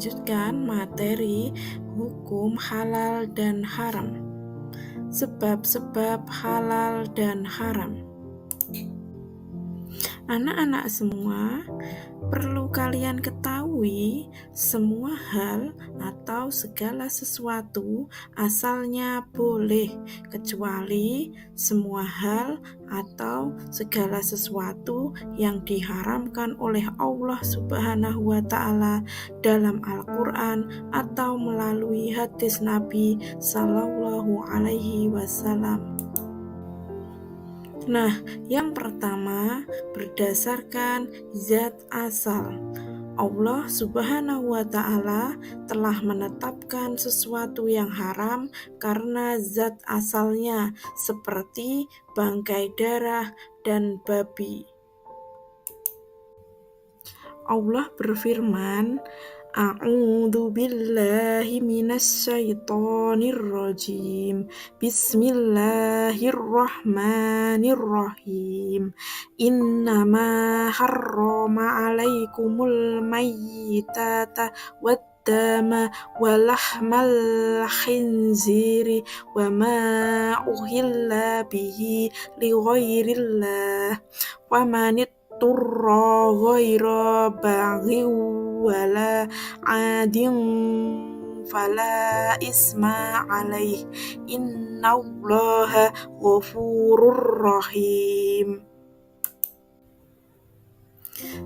melanjutkan materi hukum halal dan haram. Sebab-sebab halal dan haram. Anak-anak semua, perlu kalian ketahui, semua hal atau segala sesuatu asalnya boleh, kecuali semua hal atau segala sesuatu yang diharamkan oleh Allah Subhanahu wa Ta'ala dalam Al-Quran atau melalui hadis Nabi Sallallahu Alaihi Wasallam. Nah, yang pertama berdasarkan zat asal. Allah Subhanahu wa Ta'ala telah menetapkan sesuatu yang haram karena zat asalnya, seperti bangkai darah dan babi. Allah berfirman, A'udzu billahi minasyaitonir rajim. Bismillahirrahmanirrahim. Innama harrama 'alaikumul mayyitata waddama walahmal khinziri wa ma uhilla bihi lighairillah wa man turra ghaira baghin wala adin fala isma alaih innallaha ghafurur rahim.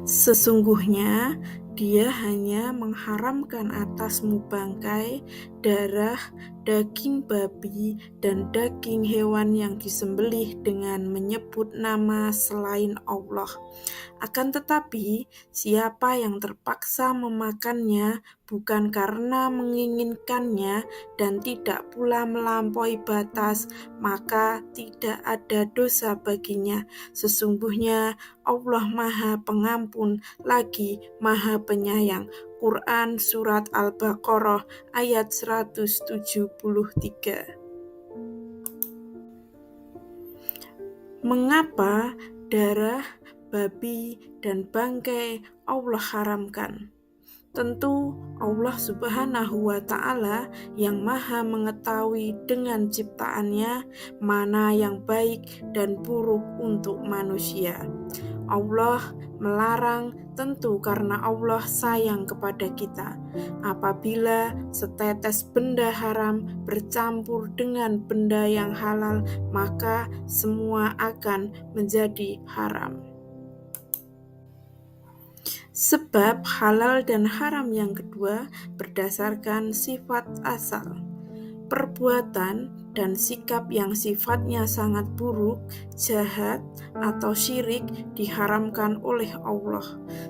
Sesungguhnya Dia hanya mengharamkan atasmu bangkai, darah, daging babi, dan daging hewan yang disembelih dengan menyebut nama selain Allah. Akan tetapi, siapa yang terpaksa memakannya bukan karena menginginkannya dan tidak pula melampaui batas, maka tidak ada dosa baginya. Sesungguhnya Allah Maha Pengampun lagi Maha Penyayang. Quran Surat Al-Baqarah ayat 173. Mengapa darah, babi, dan bangkai Allah haramkan? Tentu Allah Subhanahu wa Ta'ala yang Maha mengetahui dengan ciptaannya mana yang baik dan buruk untuk manusia. Allah melarang tentu karena Allah sayang kepada kita. Apabila setetes benda haram bercampur dengan benda yang halal, maka semua akan menjadi haram. Sebab halal dan haram yang kedua berdasarkan sifat asal. Perbuatan dan sikap yang sifatnya sangat buruk, jahat, atau syirik diharamkan oleh Allah.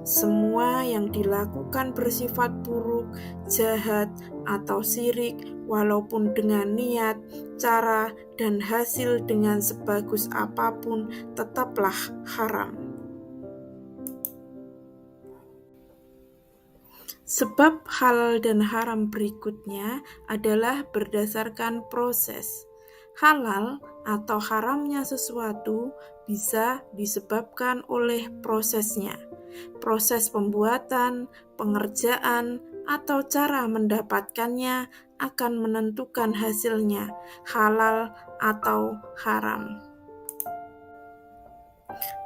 Semua yang dilakukan bersifat buruk, jahat, atau syirik, walaupun dengan niat, cara, dan hasil dengan sebagus apapun, tetaplah haram. Sebab halal dan haram berikutnya adalah berdasarkan proses. Halal atau haramnya sesuatu bisa disebabkan oleh prosesnya. Proses pembuatan, pengerjaan, atau cara mendapatkannya akan menentukan hasilnya, halal atau haram.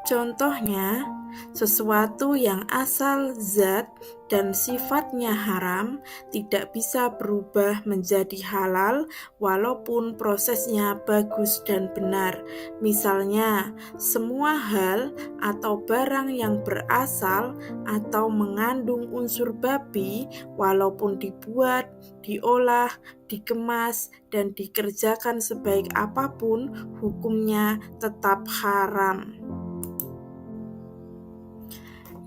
Contohnya, sesuatu yang asal zat dan sifatnya haram tidak bisa berubah menjadi halal walaupun prosesnya bagus dan benar. Misalnya, semua hal atau barang yang berasal atau mengandung unsur babi walaupun dibuat, diolah, dikemas, dan dikerjakan sebaik apapun, hukumnya tetap haram.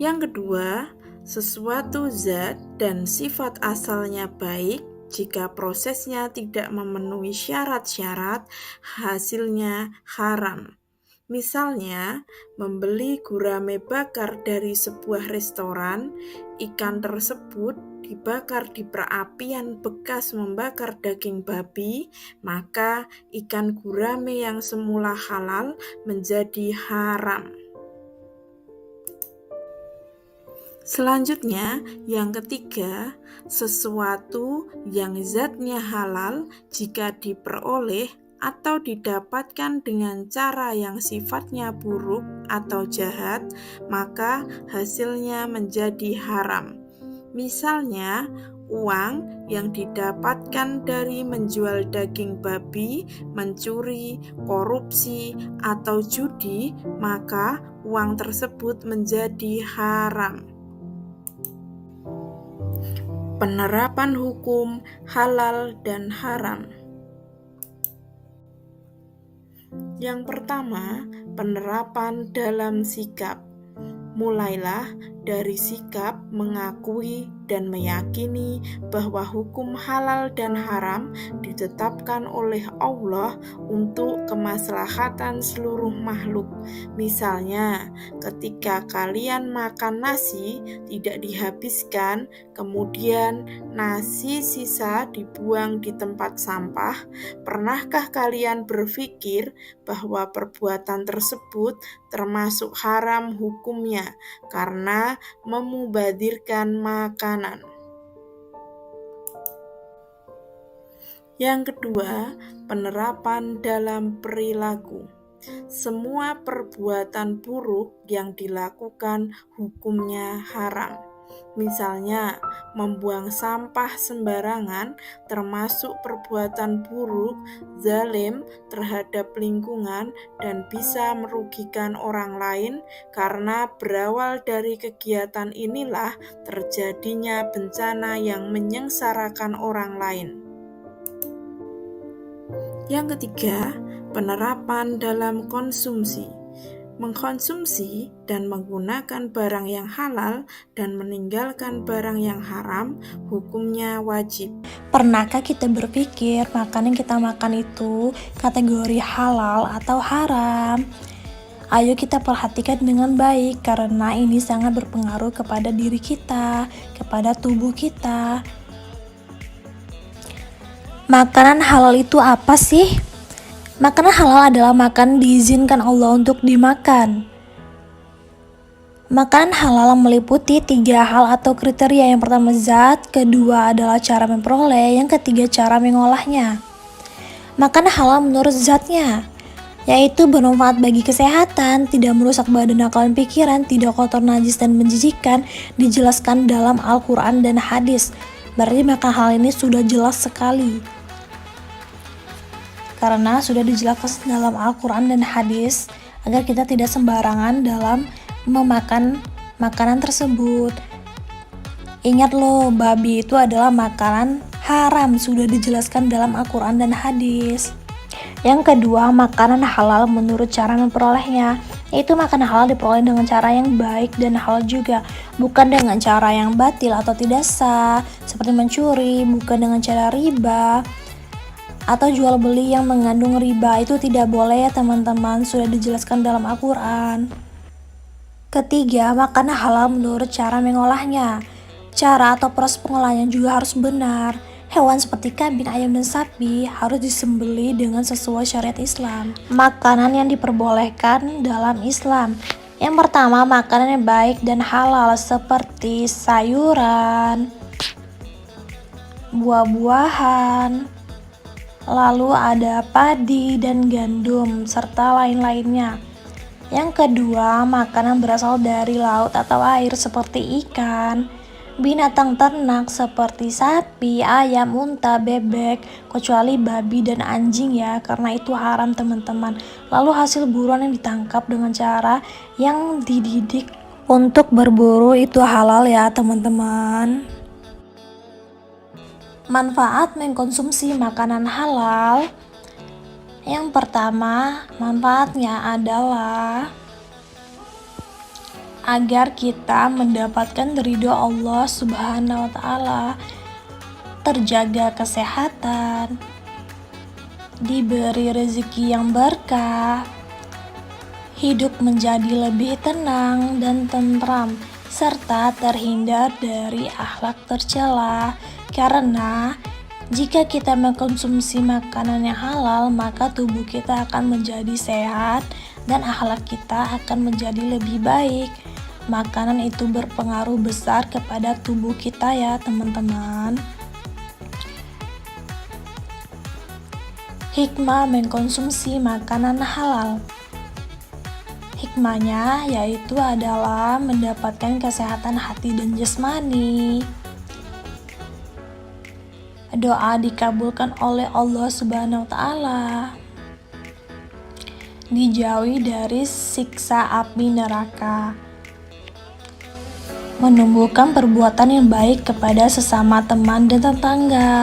Yang kedua, sesuatu zat dan sifat asalnya baik jika prosesnya tidak memenuhi syarat-syarat, hasilnya haram. Misalnya, membeli gurame bakar dari sebuah restoran, ikan tersebut dibakar di perapian bekas membakar daging babi, maka ikan gurame yang semula halal menjadi haram. Selanjutnya, yang ketiga, sesuatu yang zatnya halal jika diperoleh atau didapatkan dengan cara yang sifatnya buruk atau jahat, maka hasilnya menjadi haram. Misalnya, uang yang didapatkan dari menjual daging babi, mencuri, korupsi, atau judi, maka uang tersebut menjadi haram. Penerapan hukum halal dan haram. Yang pertama, penerapan dalam sikap. Mulailah dari sikap mengakui dan meyakini bahwa hukum halal dan haram ditetapkan oleh Allah untuk kemaslahatan seluruh makhluk. Misalnya, ketika kalian makan nasi tidak dihabiskan, kemudian nasi sisa dibuang di tempat sampah, pernahkah kalian berpikir bahwa perbuatan tersebut termasuk haram hukumnya karena memubadirkan makanan? Yang kedua, penerapan dalam perilaku. Semua perbuatan buruk yang dilakukan hukumnya haram. Misalnya, membuang sampah sembarangan termasuk perbuatan buruk, zalim terhadap lingkungan, dan bisa merugikan orang lain karena berawal dari kegiatan inilah terjadinya bencana yang menyengsarakan orang lain. Yang ketiga, penerapan dalam konsumsi. Mengkonsumsi dan menggunakan barang yang halal dan meninggalkan barang yang haram, hukumnya wajib. Pernahkah kita berpikir makanan yang kita makan itu kategori halal atau haram? Ayo kita perhatikan dengan baik karena ini sangat berpengaruh kepada diri kita, kepada tubuh kita. Makanan halal itu apa sih? Makanan halal adalah makanan diizinkan Allah untuk dimakan. Makanan halal meliputi 3 hal atau kriteria. Yang pertama zat, kedua adalah cara memperoleh, yang ketiga cara mengolahnya. Makanan halal menurut zatnya, yaitu bermanfaat bagi kesehatan, tidak merusak badan, akal, dan pikiran, tidak kotor, najis, dan menjijikkan, dijelaskan dalam Al-Quran dan hadis. Berarti makanan halal ini sudah jelas sekali. Karena sudah dijelaskan dalam Al-Quran dan hadis, agar kita tidak sembarangan dalam memakan makanan tersebut. Ingat loh, babi itu adalah makanan haram, sudah dijelaskan dalam Al-Quran dan hadis. Yang kedua, makanan halal menurut cara memperolehnya, yaitu makanan halal diperoleh dengan cara yang baik dan halal juga, bukan dengan cara yang batil atau tidak sah, seperti mencuri, bukan dengan cara riba atau jual beli yang mengandung riba. Itu tidak boleh ya teman-teman, sudah dijelaskan dalam Al-Quran. Ketiga, makanan halal menurut cara mengolahnya. Cara atau proses pengolahannya juga harus benar. Hewan seperti kambing, ayam, dan sapi harus disembelih dengan sesuai syariat Islam. Makanan yang diperbolehkan dalam Islam. Yang pertama, makanan yang baik dan halal seperti sayuran, buah-buahan, lalu ada padi dan gandum, serta lain-lainnya. Yang kedua, makanan berasal dari laut atau air seperti ikan, binatang ternak seperti sapi, ayam, unta, bebek, kecuali babi dan anjing ya, karena itu haram teman-teman. Lalu hasil buruan yang ditangkap dengan cara yang dididik untuk berburu itu halal ya teman-teman. Manfaat mengkonsumsi makanan halal. Yang pertama, manfaatnya adalah agar kita mendapatkan ridho Allah Subhanahu wa Ta'ala, terjaga kesehatan, diberi rezeki yang berkah, hidup menjadi lebih tenang dan tentram, serta terhindar dari akhlak tercela. Karena jika kita mengkonsumsi makanan yang halal, maka tubuh kita akan menjadi sehat dan akhlak kita akan menjadi lebih baik. makanan itu berpengaruh besar kepada tubuh kita ya teman-teman. Hikmah mengkonsumsi makanan halal. Hikmahnya yaitu adalah mendapatkan kesehatan hati dan jasmani. Doa dikabulkan oleh Allah Subhanahu wa Ta'ala. Dijauhi dari siksa api neraka. Menumbuhkan perbuatan yang baik kepada sesama teman dan tetangga.